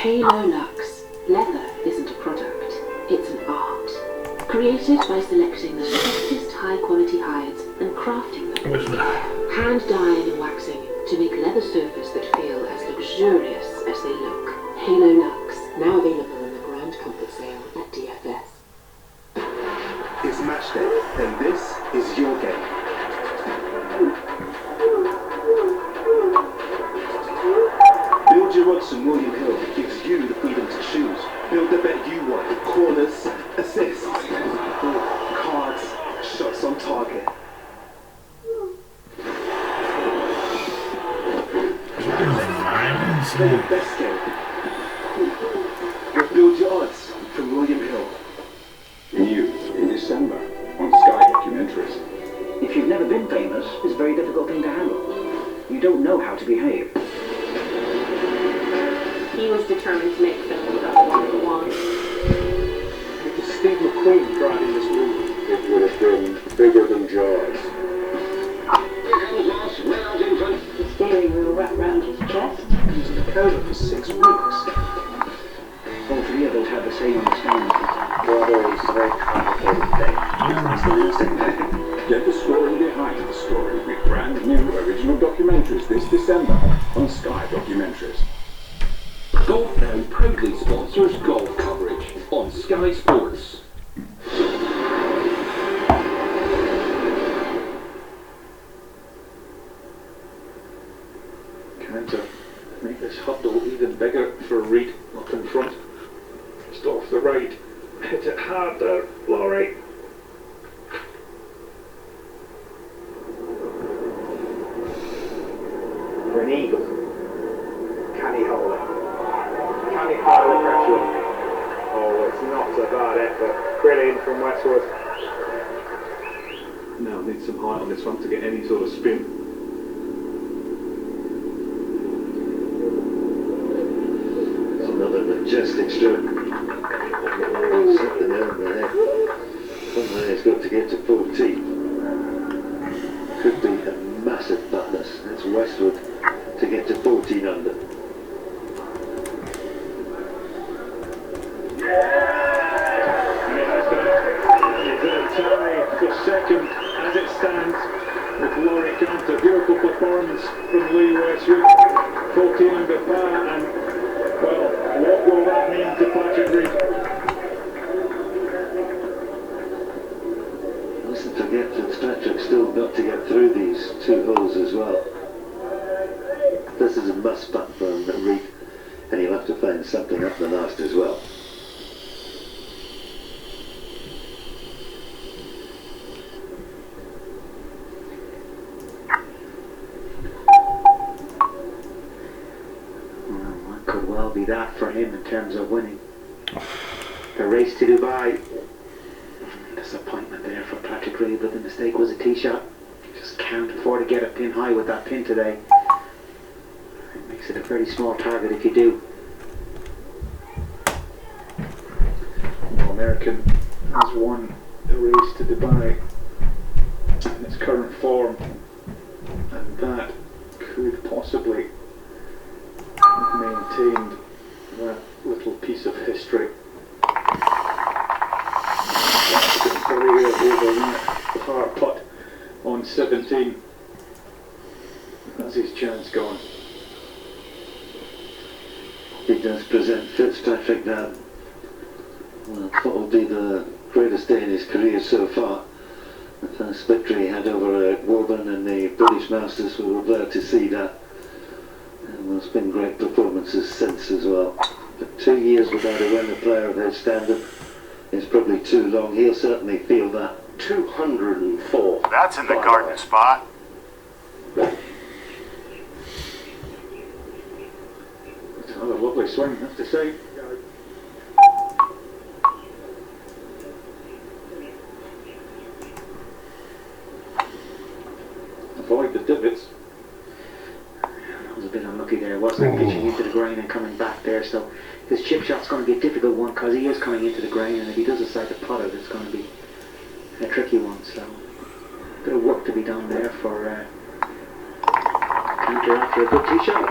Halo Lux. Leather isn't a product, it's an art. Created by selecting the softest high-quality hides and crafting them. Hand dyeing and waxing to make leather sofas that feel as luxurious as they look. Halo Lux, now available in the Grand Comfort Sale at DFS. It's match day, and this is your game. Build your odds from William Hill gives you the freedom to choose. Build the bet you want with corners, assists, cards, shots on target. Play the best game. With Build Your Odds from William Hill. New in December on Sky Documentaries. If you've never been famous, it's a very difficult thing to handle. You don't know how to behave. He was determined to make films about what he wanted. If Steve McQueen tried in this movie, It would have been bigger than Jaws. The steering wheel wrapped round his chest. he was in a coma for 6 weeks. All three of us had the same understanding. Brother is a very complicated thing. Get the story behind the story with brand new original documentaries this December on Sky Documentaries. Golf Now proudly sponsors golf coverage on Sky Sports. Trying to make this hurdle even bigger for Reed up in front. Just off the right. Hit it hard there, Laurie. For an eagle, can he hold it? Can he hold the pressure? Oh, it's not a bad effort. Brilliant from Westwood. Now needs some height on this one to get any sort of spin. It's another majestic stroke. Something down there. Somewhere's got to get to 14. Could be a massive bonus. That's Westwood to get to 14 under. And it has done it. It's a tie for second as it stands with Laurie Cantor. Beautiful performance from Lee Westwood. 14 under par and, well, what will that mean to Patrick Reed? Listen, to get Fitzpatrick still got to get through these 2 holes as well. This is a must putt for Reed, and he'll have to find something up the last as well. What could well be that for him in terms of winning. The race to Dubai. Disappointment there for Patrick Reed, but the mistake was a tee shot. Just can't afford to get a pin high with that pin today. It makes it a very small target if you do. No American has won the race to Dubai in its current form, and that could possibly have maintained that little piece of history. Career over that par putt on 17. That's his chance gone. He does present Fitzpatrick now. Well, what will be the greatest day in his career so far. The first victory he had over Woburn in the British Masters, we were glad to see that. And there's been great performances since as well. But 2 years without a winner player of his standard is probably too long. He'll certainly feel that. 204. That's in the garden spot. It's another lovely swing, I have to say. Avoid the divots. That was a bit unlucky there, wasn't it? Pitching into the grain and coming back there, so his chip shot's going to be a difficult one because he is coming into the grain, and if he does decide to putt it, it's going to be a tricky one. So a bit of work to be done there for Cantor after a good tee shot.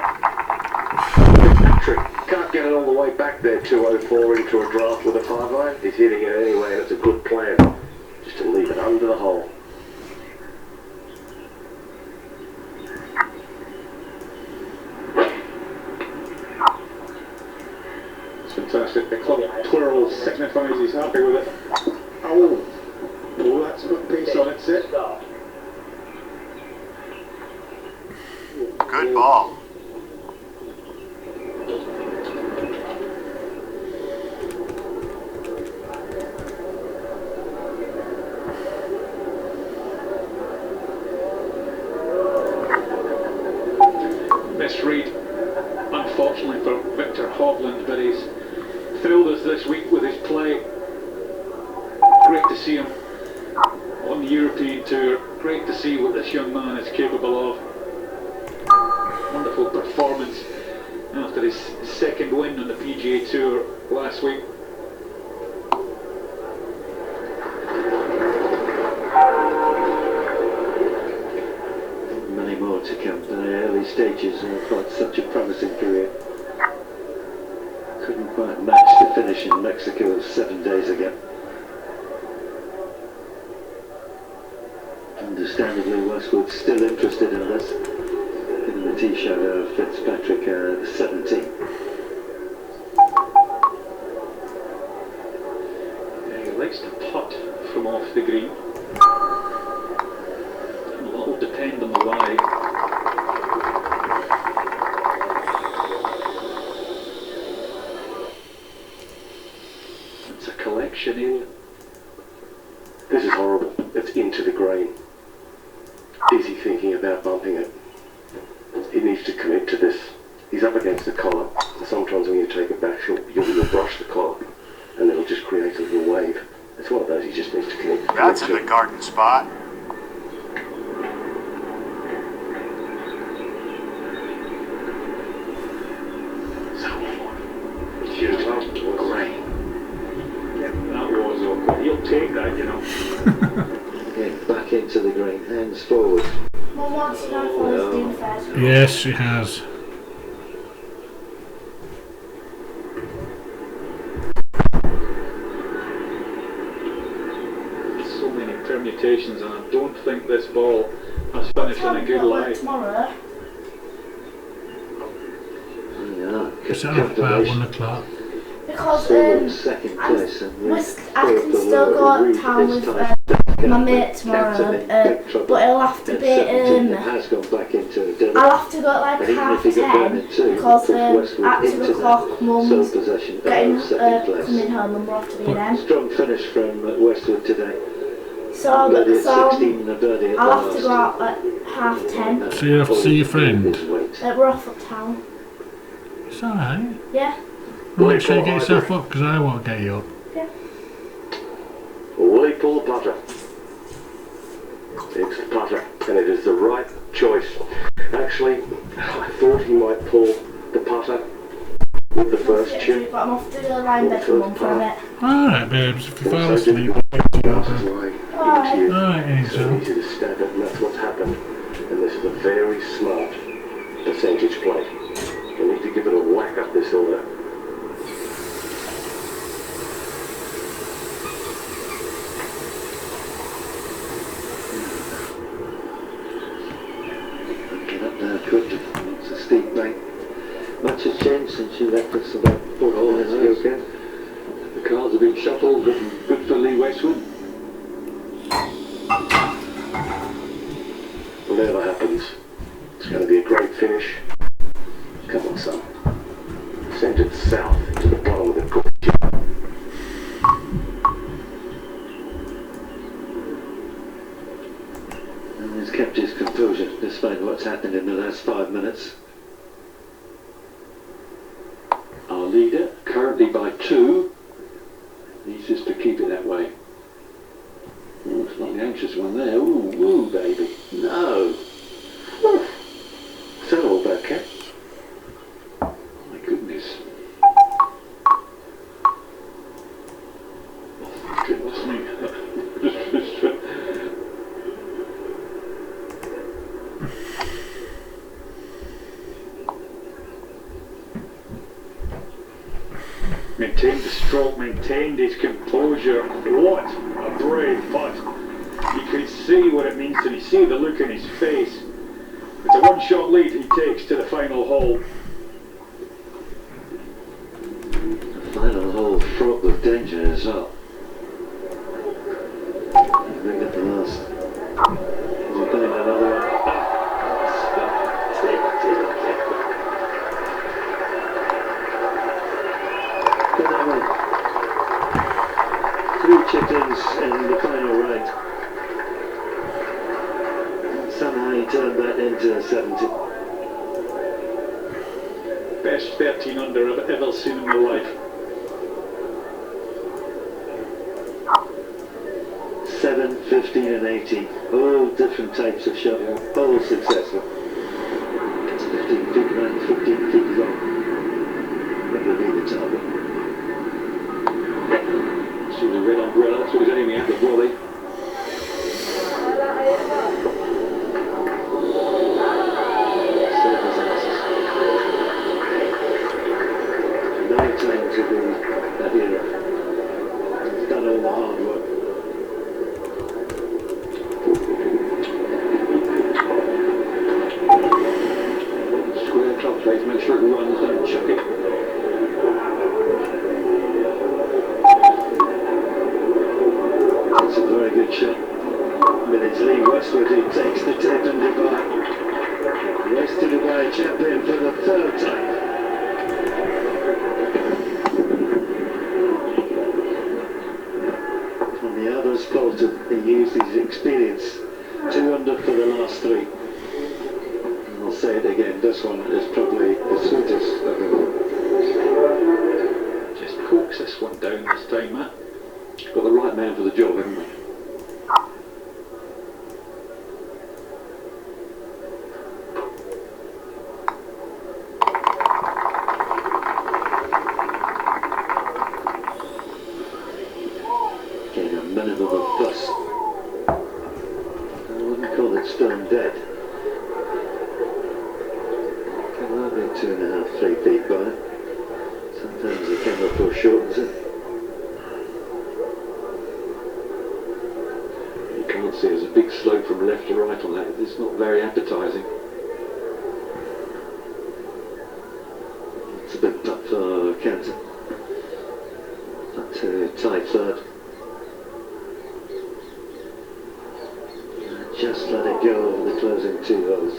Fitzpatrick can't get it all the way back there, 204 into a draft with a 5-iron. He's hitting it anyway, and it's a good plan. Just to leave it under the hole. It's fantastic. The club twirl signifies he's happy with it. Oh, that's got pace on it, sit. Good ball. Misread, unfortunately for Victor Hovland, but he's thrilled us this week with his play. Great to see him on the European Tour. Great to see what this young man is capable of. Wonderful performance after his second win on the PGA Tour last week. Many more to come in the early stages of quite such a promising career. Couldn't quite match the finish in Mexico 7 days ago. Understandably, Westwood's still interested in this. In the tee shot of Fitzpatrick 17. Yeah, he likes to putt from off the green. And that will depend on the lie. It's a collection in. This is horrible. It's into the green. Is he thinking about bumping it? He needs to commit to this. He's up against the collar. And sometimes when you take it back, you'll brush the collar, and it'll just create a little wave. It's one of those he just needs to commit. That's in the garden spot. Great. That was awkward. He'll take that, you know. Get back into the green, hands forward. Mum wants to know if I was doing first. Yes, she has. So many permutations, and I don't think this ball has finished in a good lie. Tomorrow. Yeah, It's at about 1 o'clock. Because second place and I can still go out of town with my mate tomorrow, but it'll have to be has gone back into I'll have to go at like 10:30 because at 2 o'clock Mum's getting coming home and we'll have to be then. Strong finish from Westwood today. So I'll have to go out at 10:30. So you have to see your friend? We're off uptown. It's alright. Yeah. Make sure you get yourself up because I won't get you up. Yeah. Will he pull the putter? It's the putter, and it is the right choice. Actually, I thought he might pull the putter with the first chip. But I'm off to the line bedroom Mum for a bit. Alright, babes, if you fall asleep, Alright, It's so easy to stab it, and that's what's happened. And this is a very smart percentage play. We need to give it a whack up this order. It's a steep bank. Much has changed since you left us about 4 minutes ago, Ken. The cards have been shuffled, good for Lee Westwood. Whatever happens, it's going to be a great finish. Come on, son. Send it south to the bottom of the court. And he's kept his composure despite what's happened in the last 5 minutes. Our leader, currently by 2, needs us to keep it that way. Oh, slightly anxious one there. Ooh, baby. No. Is that all bad, Cat? My goodness. Goodness me. Maintained the stroke, maintained his composure. What a brave putt. You could see what it means to me, see the look in his face. It's a one-shot lead he takes to the final hole. The final hole fraught with danger as well. Look at the last. He's doing another one. Three chickens in the final round. Somehow he turned that into a 70. Best 13 under I've ever seen in my life. 7, 15 and 18. All different types of shot. All successful. It's 15 feet round, 15 feet long. That will be the target. See the red umbrella, so he's aiming at the volley. To be that hero. He's done all the hard work. Square club face, make sure it runs, don't chuck it. That's a very good shot. But it's Lee Westwood who takes the tip in Dubai. Race to Dubai champion for the third time. Faltered. He used his experience. 2 under for the last 3. And I'll say it again, this one is probably the sweetest of them all. Just coax this one down this time, Matt. Got the right man for the job, haven't we? Minimum of plus. I wouldn't call it stone dead. Can that be 2.5, 3 feet by? Sometimes the camera foreshortens it. You can't see there's a big slope from left to right on that. It's not very appetizing. It's a big putt for Canton. Up to tie third. Just let it go over the closing 2 holes.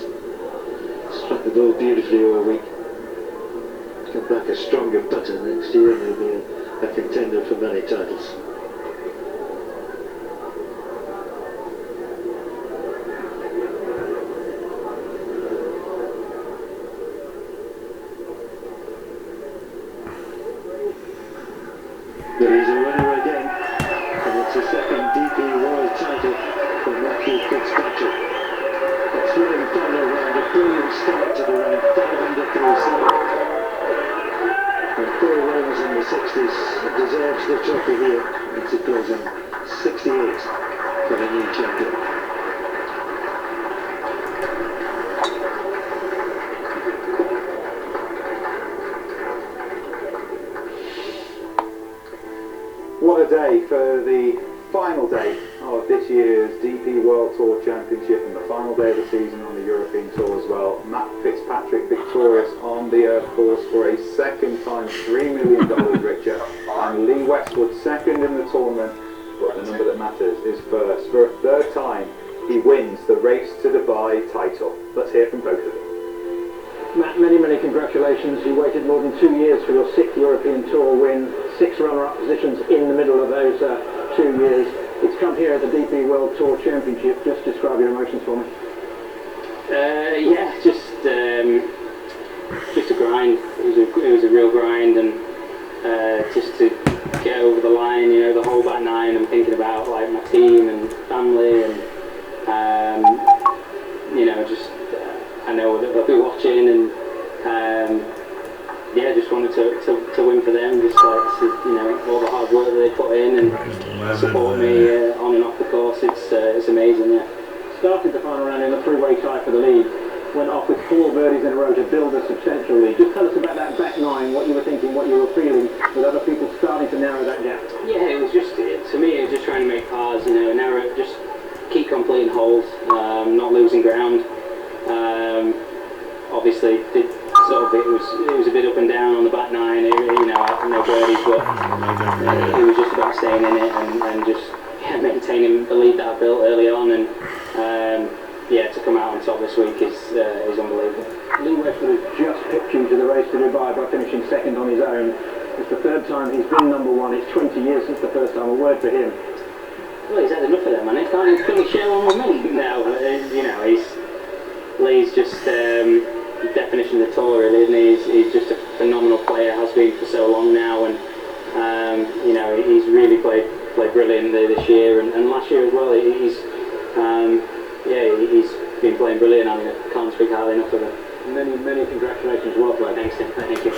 Struck the ball beautifully all week. Come back a stronger putter next year and he'll be a contender for many titles. But he's a winner again, and it's the second DP World title for Matthew Fitzpatrick. A thrilling final round, a brilliant start to the round, 5 under through 7. And 4 wins in the 60s, deserves the trophy here. It's a closing 68 for the new champion. What a day for the final day of this year's DP World Tour Championship and the final day of the season on the European Tour as well. Matt Fitzpatrick victorious on the Earth course for a second time, $3 million richer, and Lee Westwood second in the tournament, but the number that matters is first. For a third time, he wins the Race to Dubai title. Let's hear from both of them. Matt, many congratulations. You waited more than 2 years for your 6th European Tour win, 6 runner-up positions in the middle of those 2 years. It's come here at the DP World Tour Championship. Just describe your emotions for me. Yeah, just a grind. It was a real grind, and just to get over the line, you know, the whole back 9. I'm thinking about like my team and family, and you know, just I know that they'll be watching, and yeah, just wanted to win for them, just like to, you know, all the hard work that they put in and support me on and off the course. It's amazing, yeah. Started the final round in the 3-way tie for the lead, went off with 4 birdies in a row to build a substantial lead. Just tell us about that back 9, what you were thinking, what you were feeling with other people It sort of, it was a bit up and down on the back nine. You know, no birdies, but it was just about staying in it and just maintaining the lead that I built early on. And to come out on top this week is unbelievable. Lee Westwood has just pipped you to the race to Dubai by finishing second on his own. It's the third time he's been number one. It's 20 years since the first time. A word for him. Well, he's had enough of that, man. He can't even share one with me now. You know, Lee's just the definition of the tour, really, isn't he? He's just a phenomenal player, has been for so long now, and you know, he's really played brilliantly this year and last year as well. He's been playing brilliant. I mean, I can't speak highly enough of him. Many congratulations. Well played. Thanks, Tim. Thank you.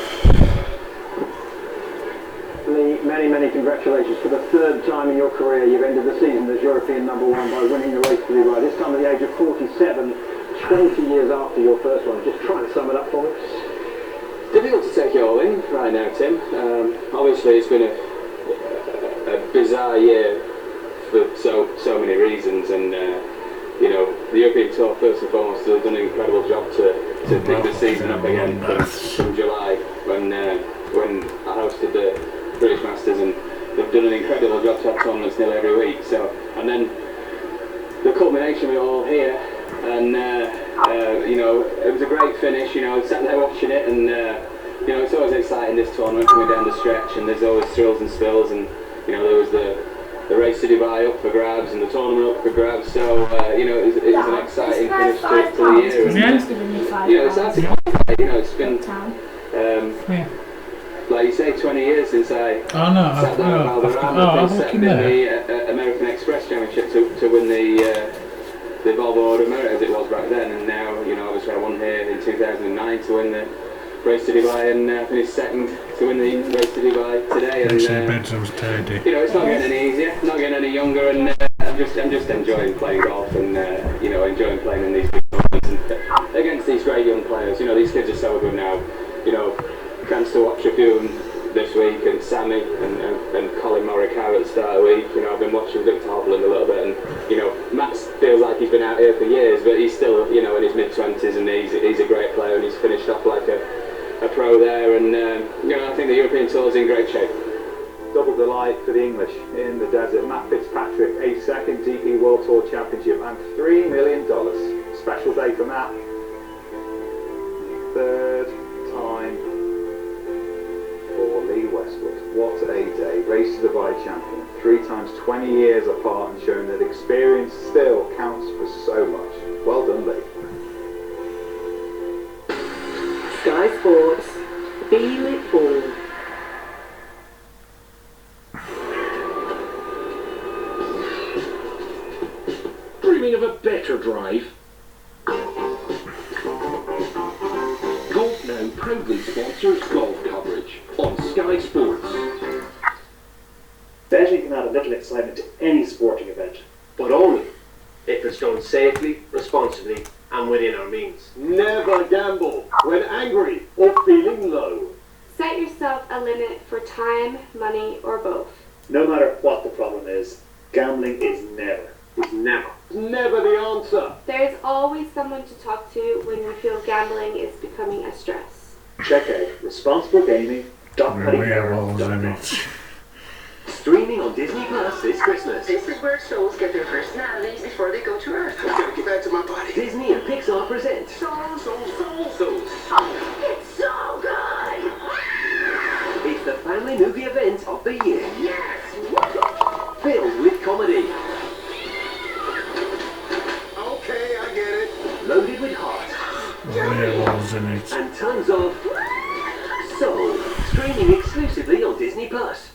Lee, many congratulations. For the third time in your career, you've ended the season as European number one by winning the race to Dubai. This time at the age of 47, 20 years after your first one. Just trying to sum it up for me. Difficult to take it all in right now, Tim. Obviously, it's been a bizarre year for so many reasons, and you know, the European Tour first and foremost has done an incredible job to pick the season up again from July when I hosted the British Masters, and they've done an incredible job to have tournaments nearly every week. So, and then the culmination of it all here, and you know, it was a great finish. You know, I sat there watching it, and you know, it's always exciting, this tournament coming down the stretch, and there's always thrills and spills, and you know, there was the race to Dubai up for grabs and the tournament up for grabs, so you know, it's an exciting finish to the year. And, you know, it's hard to quantify, you know, it's been like you say, 20 years since I sat down at Valderrama and second in the American Express Championship to win the Volvo Order Merit as it was back then, and now, you know, obviously I won here in 2009 to win the race to Dubai, and finished second to win the race to Dubai today. And you know, it's not getting any easier, not getting any younger, and I'm just enjoying playing golf, and you know, enjoying playing in these big tournaments and against these great young players. You know, these kids are so good now. You know, chance to watch a few of them this week, and Sammy and Colin Morikawa at the start of the week. You know, I've been watching Victor Hovland a little bit, and you know, Matt feels like he's been out here for years, but he's still, you know, in his mid-20s, and he's a great player, and he's finished off like a pro there, and you know, I think the European Tour is in great shape. Double delight for the English in the desert. Matt Fitzpatrick, a second DP World Tour Championship and $3 million. Special day for Matt. Third time for Lee Westwood. What a day. Race to Dubai champion. 3 times 20 years apart, and showing that experience still counts for so much. Well done, Lee. Sky Sports, feel it all. Dreaming of a better drive? Golf Now proudly sponsors golf coverage on Sky Sports. Betting can add a little excitement to any sporting event, but only if it's done safely, responsibly, and within our means. Never gamble when angry or feeling low. Set yourself a limit for time, money, or both. No matter what the problem is, gambling is never the answer. There is always someone to talk to when you feel gambling is becoming a stress. Check out responsiblegaming.com. Streaming on Disney Plus this Christmas. This is where souls get their personalities before they go to Earth. I gotta get back to my body. Disney and Pixar present Souls. It's so good! It's the family movie event of the year. Yes! Filled with comedy. Okay, I get it. Loaded with heart. And tons of soul. Streaming exclusively on Disney Plus.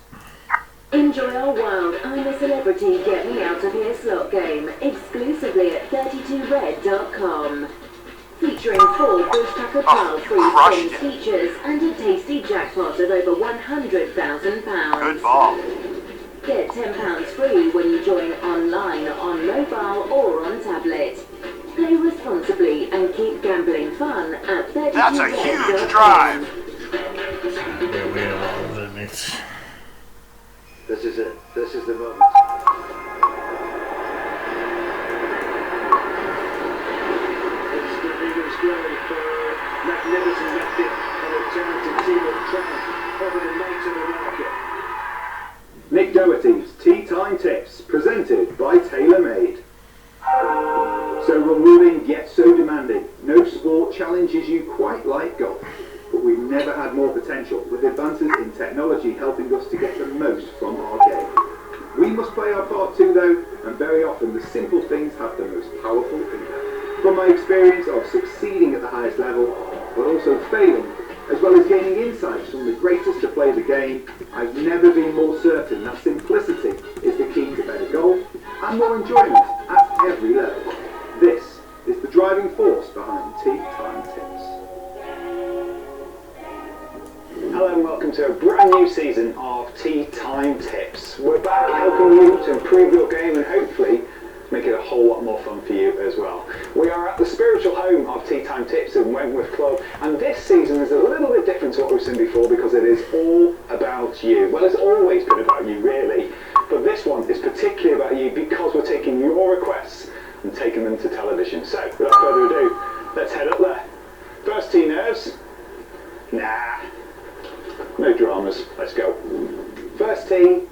Enjoy our wild I'm a Celebrity Get Me Out of Here slot game exclusively at 32red.com. Featuring 4 Bushcracker Pearl free spins features and a tasty jackpot of over £100,000. Good ball. Get £10 free when you join online, on mobile or on tablet. Play responsibly and keep gambling fun at 32red.com. That's a huge drive. This is it. This is the moment. It's the biggest squarely for magnificent lifting and a talented team of Trout over the night of the market. Nick Doherty's Tea Time Tips, presented by TaylorMade. So rewarding yet so demanding, no sport challenges you quite like golf. But we've never had more potential, with advances in technology helping us to get the most from our game. We must play our part too though, and very often the simple things have the most powerful impact. From my experience of succeeding at the highest level, but also failing, as well as gaining insights from the greatest to play the game, I've never been more certain that simplicity is the key to better golf and more enjoyment at every level. This is the driving force behind Tea Time Tips. Hello and welcome to a brand new season of Tea Time Tips. We're back helping you to improve your game and hopefully make it a whole lot more fun for you as well. We are at the spiritual home of Tea Time Tips in Wentworth Club, and this season is a little bit different to what we've seen before because it is all about you. Well, it's always been about you really, but this one is particularly about you because we're taking your requests and taking them to television. So, without further ado, let's head up there. First tee nerves? Nah, no dramas, let's go. First tee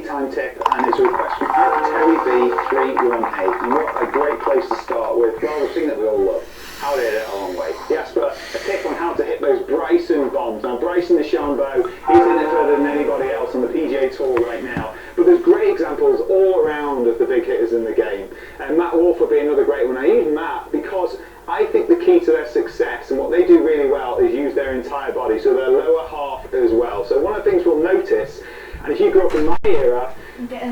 time tip, and it's a request from Terry B318. And what a great place to start with. Well, the thing that we all love. How to hit it a long way. He asked for a tip on how to hit those Bryson bombs. Now, Bryson DeChambeau, he's in it further than anybody else on the PGA Tour right now. But there's great examples all around of the big hitters in the game. And Matt Wolf would be another great one. I use Matt because I think the key to their success and what they do really well is use their entire body, so their lower half as well. So one of the things we'll notice, and if you grew up in my era,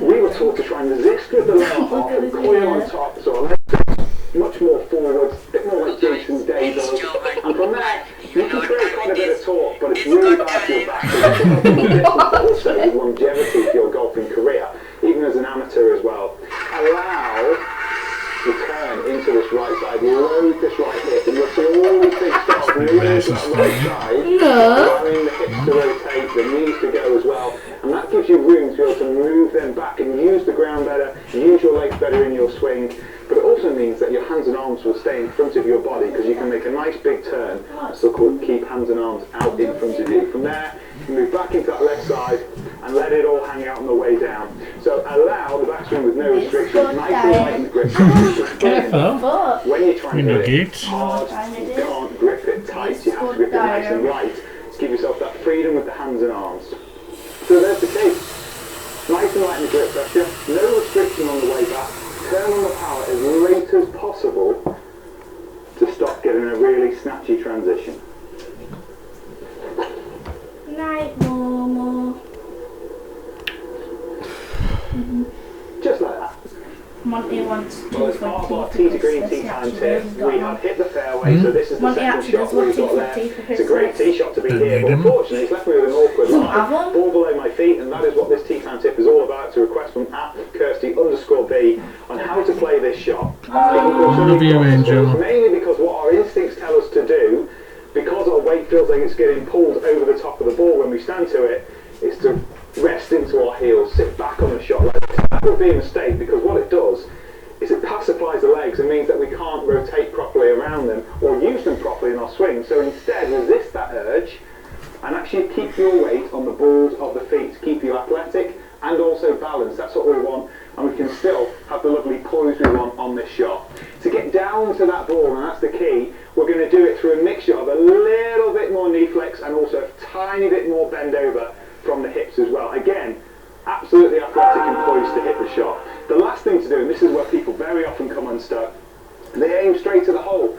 we were taught to try and resist with the lower half and coil on top, so our legs much more forward, a bit more like Jason Day does. And from there, you can create quite a bit of torque, but it's really bad for your back. But also with longevity for your golfing career, even as an amateur as well. Allow the turn into this right side, load this right hip, and you'll see all these things start moving into that right side, allowing the hips to rotate, the knees to go as well, and that gives you room to be able to move them back and use the ground better, use your legs better in your swing, but it also means that your hands and arms will stay in front of your body because you can make a nice big turn and still keep hands and arms out in front of you. From there, you move back into that left side and let it all hang out on the way down. So allow the backswing with no restrictions, nice and light in the grip. Careful. When you're trying to hit Gate. it hard, you can't grip it tight, you have to grip it nice and light to give yourself that freedom with the hands and arms. So there's the case. Nice and light in the grip pressure, no restriction on the way back, turn on the power as late as possible to stop getting a really snatchy transition. Night, Momo. Just like that. Monty wants to. Well, as part of our tee to green tee time tip, we have hit the fairway, so this is the second shot we've got there. It's a great tee shot to be here, but unfortunately it's left me with an awkward line, ball below my feet, and that is what this tee time tip is all about. It's a request from @Kirsty_B on how to play this shot. Mainly because what our instincts tell us to do, because our weight feels like it's getting pulled over the top of the ball when we stand to it, is to rest into our heels, sit back on the shot like this. That would be a mistake because what it does is it pacifies the legs and means that we can't rotate properly around them or use them properly in our swing. So instead, resist that urge and actually keep your weight on the balls of the feet to keep you athletic and also balanced. That's what we want, and we can still have the lovely poise we want on this shot. To get down to that ball, and that's the key, we're going to do it through a mixture of a little bit more knee flex and also a tiny bit more bend over from the hips as well. Again, absolutely athletic and poised to hit the shot. The last thing to do, and this is where people very often come unstuck, they aim straight to the hole.